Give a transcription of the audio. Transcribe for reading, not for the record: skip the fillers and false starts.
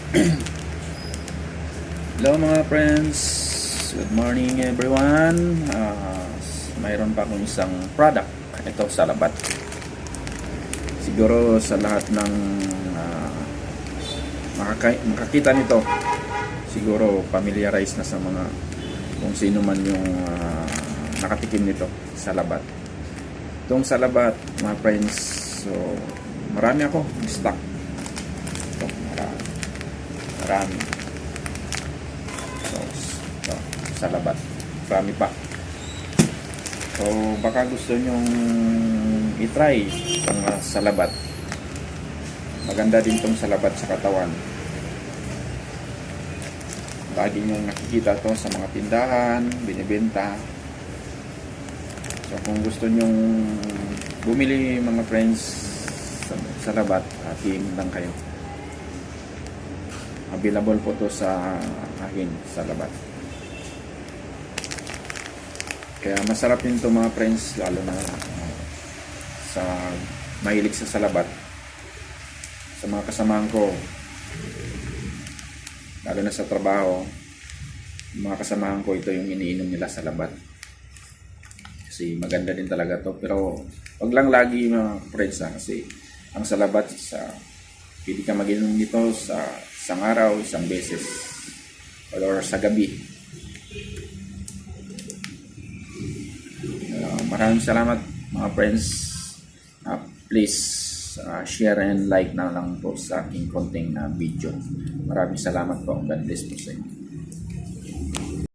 Hello mga friends, good morning everyone. Mayroon pa akong isang product. Ito sa labat. Siguro sa lahat ng makakita nito, siguro familiarize na sa mga kung sino man yung nakatikim nito sa labat. Itong sa labat mga friends, so marami ako stock. Ito, marami. So, sa labat marami pa. So baka gusto nyong i-try itong sa labat. Maganda din itong sa labat sa katawan. Lagi nyong nakikita to sa mga tindahan, binibenta. So kung gusto nyong bumili mga friends sa labat, PM lang kayo. Available po to sa akin sa labat. Kaya masarap din to mga friends, lalo na sa mahilig sa salabat. Sa mga kasamahan ko, lalo na sa trabaho, mga kasamahan ko, ito yung iniinom nila sa labat. Kasi maganda din talaga to. Pero wag lang lagi mga friends kasi ang salabat pwede ka mag-inom nito sa isang araw, isang beses or sa gabi. Maraming salamat mga friends. Please share and like na lang po sa aking konting video. Maraming salamat po. God bless po sa inyo.